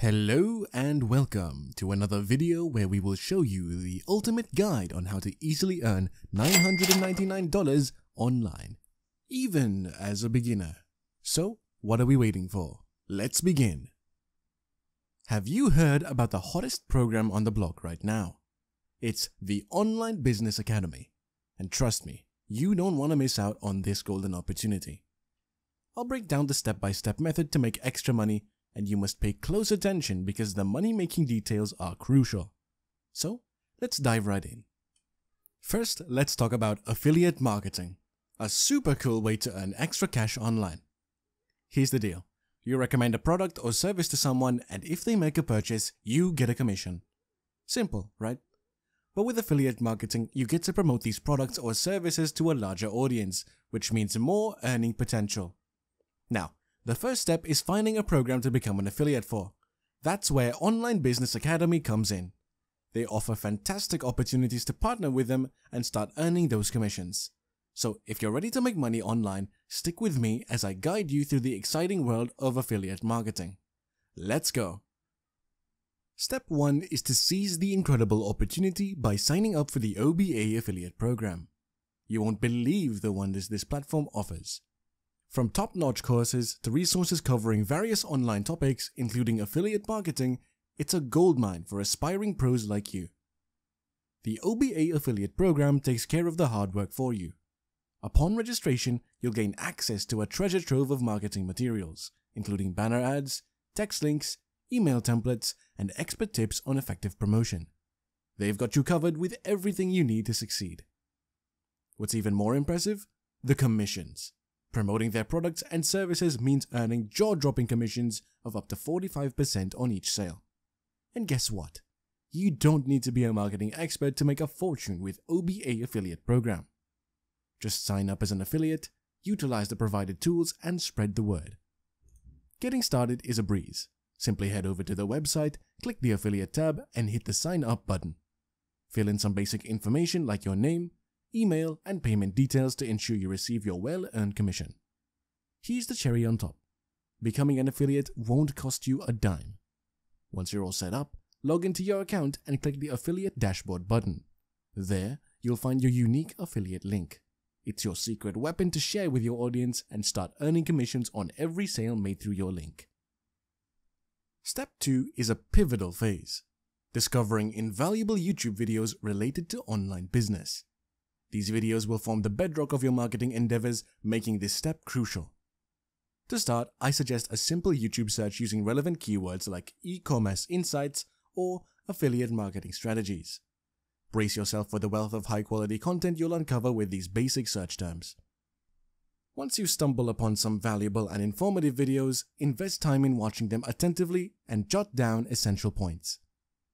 Hello and welcome to another video where we will show you the ultimate guide on how to easily earn $999 online, even as a beginner. So, what are we waiting for? Let's begin. Have you heard about the hottest program on the block right now? It's the Online Business Academy. And trust me, you don't want to miss out on this golden opportunity. I'll break down the step-by-step method to make extra money, and you must pay close attention because the money-making details are crucial. So, let's dive right in. First, let's talk about affiliate marketing, a super cool way to earn extra cash online. Here's the deal. You recommend a product or service to someone, and if they make a purchase, you get a commission. Simple, right? But with affiliate marketing, you get to promote these products or services to a larger audience, which means more earning potential. Now, the first step is finding a program to become an affiliate for. That's where Online Business Academy comes in. They offer fantastic opportunities to partner with them and start earning those commissions. So if you're ready to make money online, stick with me as I guide you through the exciting world of affiliate marketing. Let's go. Step 1 is to seize the incredible opportunity by signing up for the OBA affiliate program. You won't believe the wonders this platform offers. From top-notch courses to resources covering various online topics, including affiliate marketing, it's a goldmine for aspiring pros like you. The OBA affiliate program takes care of the hard work for you. Upon registration, you'll gain access to a treasure trove of marketing materials, including banner ads, text links, email templates, and expert tips on effective promotion. They've got you covered with everything you need to succeed. What's even more impressive? The commissions. Promoting their products and services means earning jaw-dropping commissions of up to 45% on each sale. And guess what? You don't need to be a marketing expert to make a fortune with OBA affiliate program. Just sign up as an affiliate, utilize the provided tools, and spread the word. Getting started is a breeze. Simply head over to the website, click the affiliate tab, and hit the sign up button. Fill in some basic information like your name, email, and payment details to ensure you receive your well-earned commission. Here's the cherry on top. Becoming an affiliate won't cost you a dime. Once you're all set up, log into your account and click the affiliate dashboard button. There, you'll find your unique affiliate link. It's your secret weapon to share with your audience and start earning commissions on every sale made through your link. Step 2 is a pivotal phase, discovering invaluable YouTube videos related to online business. These videos will form the bedrock of your marketing endeavors, making this step crucial. To start, I suggest a simple YouTube search using relevant keywords like e-commerce insights or affiliate marketing strategies. Brace yourself for the wealth of high-quality content you'll uncover with these basic search terms. Once you stumble upon some valuable and informative videos, invest time in watching them attentively and jot down essential points.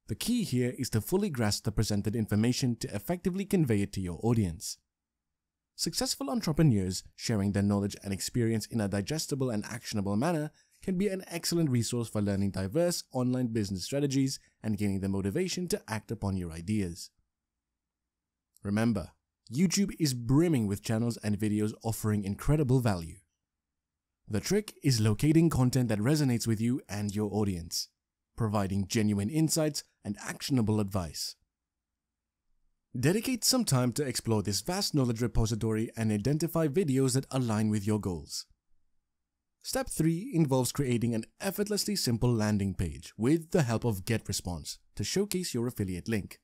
The key here is to fully grasp the presented information to effectively convey it to your audience. Successful entrepreneurs sharing their knowledge and experience in a digestible and actionable manner can be an excellent resource for learning diverse online business strategies and gaining the motivation to act upon your ideas. Remember, YouTube is brimming with channels and videos offering incredible value. The trick is locating content that resonates with you and your audience, providing genuine insights and actionable advice. Dedicate some time to explore this vast knowledge repository and identify videos that align with your goals. Step 3 involves creating an effortlessly simple landing page with the help of GetResponse to showcase your affiliate link.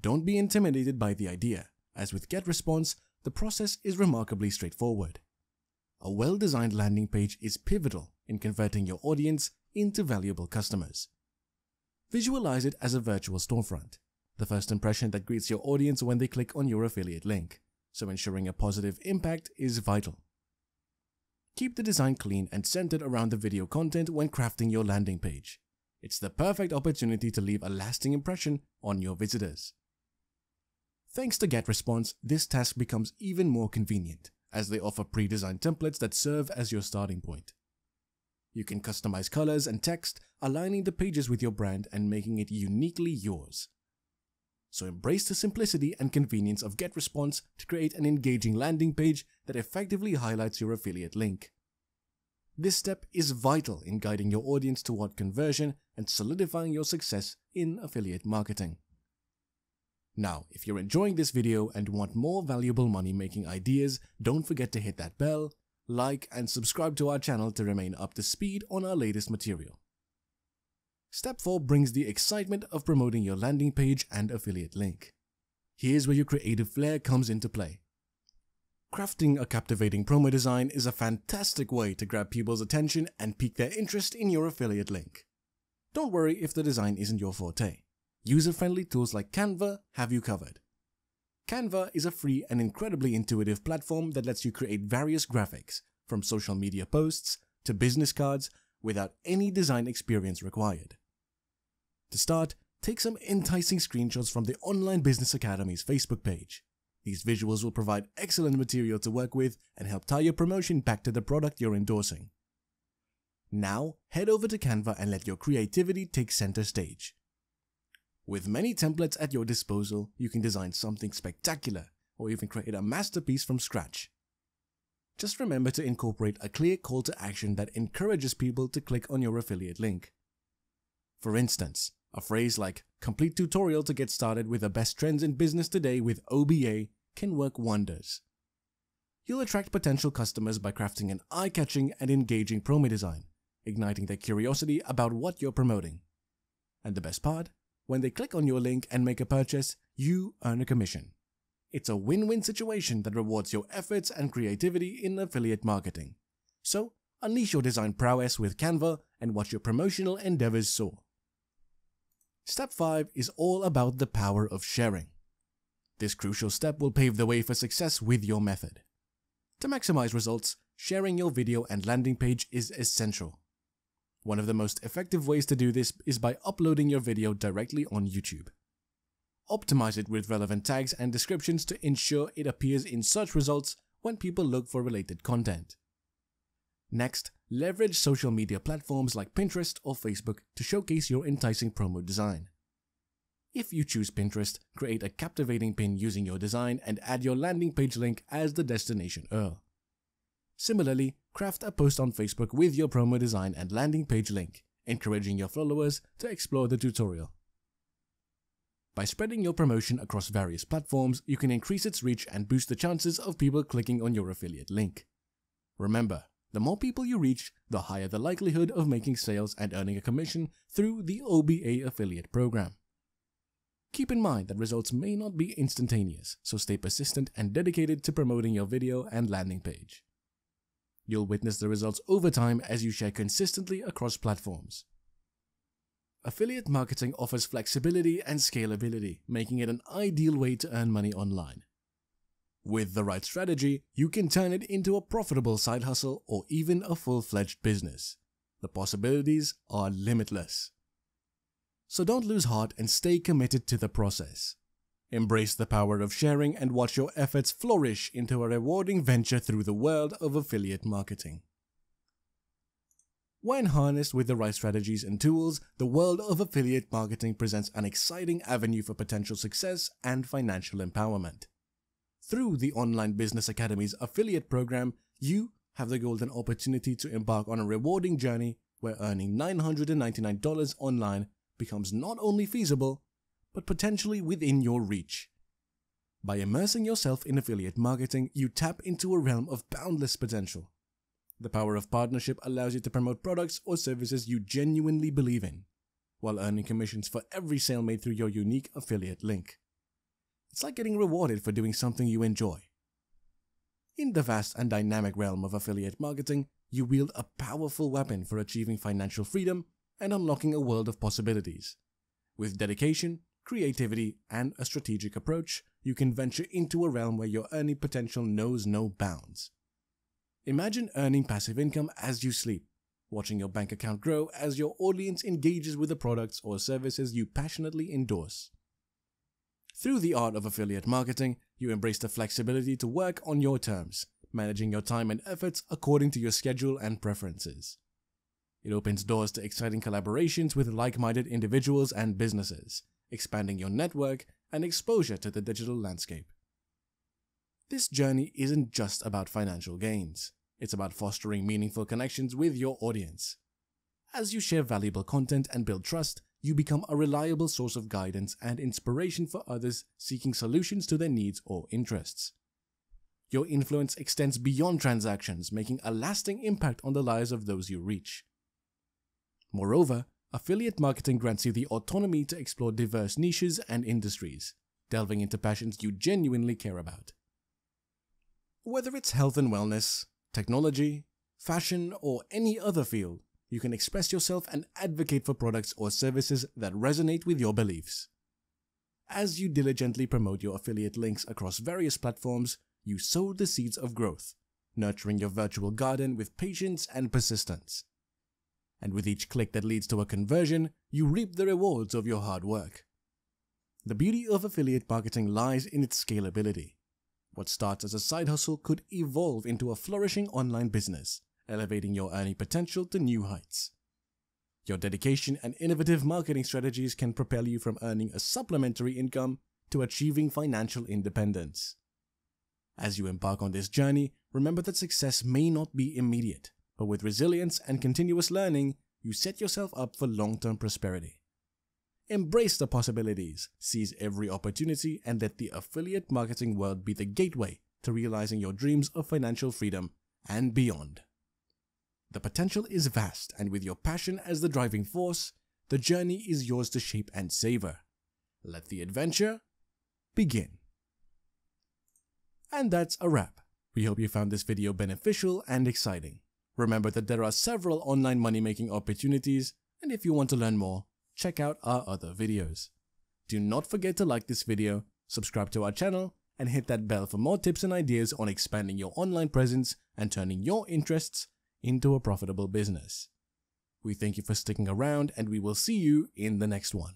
Don't be intimidated by the idea, as with GetResponse, the process is remarkably straightforward. A well-designed landing page is pivotal in converting your audience into valuable customers. Visualize it as a virtual storefront, the first impression that greets your audience when they click on your affiliate link, so ensuring a positive impact is vital. Keep the design clean and centered around the video content when crafting your landing page. It's the perfect opportunity to leave a lasting impression on your visitors. Thanks to GetResponse, this task becomes even more convenient, as they offer pre-designed templates that serve as your starting point. You can customize colors and text, aligning the pages with your brand and making it uniquely yours. So embrace the simplicity and convenience of GetResponse to create an engaging landing page that effectively highlights your affiliate link. This step is vital in guiding your audience toward conversion and solidifying your success in affiliate marketing. Now, if you're enjoying this video and want more valuable money-making ideas, don't forget to hit that bell, like, and subscribe to our channel to remain up to speed on our latest material. Step 4 brings the excitement of promoting your landing page and affiliate link. Here's where your creative flair comes into play. Crafting a captivating promo design is a fantastic way to grab people's attention and pique their interest in your affiliate link. Don't worry if the design isn't your forte. User-friendly tools like Canva have you covered. Canva is a free and incredibly intuitive platform that lets you create various graphics, from social media posts to business cards, without any design experience required. To start, take some enticing screenshots from the Online Business Academy's Facebook page. These visuals will provide excellent material to work with and help tie your promotion back to the product you're endorsing. Now, head over to Canva and let your creativity take center stage. With many templates at your disposal, you can design something spectacular or even create a masterpiece from scratch. Just remember to incorporate a clear call to action that encourages people to click on your affiliate link. For instance, a phrase like "complete tutorial to get started with the best trends in business today with OBA" can work wonders. You'll attract potential customers by crafting an eye-catching and engaging promo design, igniting their curiosity about what you're promoting. And the best part? When they click on your link and make a purchase, you earn a commission. It's a win-win situation that rewards your efforts and creativity in affiliate marketing. So, unleash your design prowess with Canva and watch your promotional endeavors soar. Step 5 is all about the power of sharing. This crucial step will pave the way for success with your method. To maximize results, sharing your video and landing page is essential. One of the most effective ways to do this is by uploading your video directly on YouTube. Optimize it with relevant tags and descriptions to ensure it appears in search results when people look for related content. Next, leverage social media platforms like Pinterest or Facebook to showcase your enticing promo design. If you choose Pinterest, create a captivating pin using your design and add your landing page link as the destination URL. Similarly, craft a post on Facebook with your promo design and landing page link, encouraging your followers to explore the tutorial. By spreading your promotion across various platforms, you can increase its reach and boost the chances of people clicking on your affiliate link. Remember, the more people you reach, the higher the likelihood of making sales and earning a commission through the OBA affiliate program. Keep in mind that results may not be instantaneous, so stay persistent and dedicated to promoting your video and landing page. You'll witness the results over time as you share consistently across platforms. Affiliate marketing offers flexibility and scalability, making it an ideal way to earn money online. With the right strategy, you can turn it into a profitable side hustle or even a full-fledged business. The possibilities are limitless. So don't lose heart and stay committed to the process. Embrace the power of sharing and watch your efforts flourish into a rewarding venture through the world of affiliate marketing. When harnessed with the right strategies and tools, the world of affiliate marketing presents an exciting avenue for potential success and financial empowerment. Through the Online Business Academy's affiliate program, you have the golden opportunity to embark on a rewarding journey where earning $999 online becomes not only feasible, but potentially within your reach. By immersing yourself in affiliate marketing, you tap into a realm of boundless potential. The power of partnership allows you to promote products or services you genuinely believe in, while earning commissions for every sale made through your unique affiliate link. It's like getting rewarded for doing something you enjoy. In the vast and dynamic realm of affiliate marketing, you wield a powerful weapon for achieving financial freedom and unlocking a world of possibilities. With dedication, creativity, and a strategic approach, you can venture into a realm where your earning potential knows no bounds. Imagine earning passive income as you sleep, watching your bank account grow as your audience engages with the products or services you passionately endorse. Through the art of affiliate marketing, you embrace the flexibility to work on your terms, managing your time and efforts according to your schedule and preferences. It opens doors to exciting collaborations with like-minded individuals and businesses, expanding your network and exposure to the digital landscape. This journey isn't just about financial gains. It's about fostering meaningful connections with your audience. As you share valuable content and build trust, you become a reliable source of guidance and inspiration for others seeking solutions to their needs or interests. Your influence extends beyond transactions, making a lasting impact on the lives of those you reach. Moreover, affiliate marketing grants you the autonomy to explore diverse niches and industries, delving into passions you genuinely care about. Whether it's health and wellness, technology, fashion, or any other field, you can express yourself and advocate for products or services that resonate with your beliefs. As you diligently promote your affiliate links across various platforms, you sow the seeds of growth, nurturing your virtual garden with patience and persistence. And with each click that leads to a conversion, you reap the rewards of your hard work. The beauty of affiliate marketing lies in its scalability. What starts as a side hustle could evolve into a flourishing online business, elevating your earning potential to new heights. Your dedication and innovative marketing strategies can propel you from earning a supplementary income to achieving financial independence. As you embark on this journey, remember that success may not be immediate, but with resilience and continuous learning, you set yourself up for long-term prosperity. Embrace the possibilities, seize every opportunity, and let the affiliate marketing world be the gateway to realizing your dreams of financial freedom and beyond. The potential is vast, and with your passion as the driving force, the journey is yours to shape and savor. Let the adventure begin. And that's a wrap. We hope you found this video beneficial and exciting. Remember that there are several online money-making opportunities, and if you want to learn more, check out our other videos. Do not forget to like this video, subscribe to our channel, and hit that bell for more tips and ideas on expanding your online presence and turning your interests into a profitable business. We thank you for sticking around, and we will see you in the next one.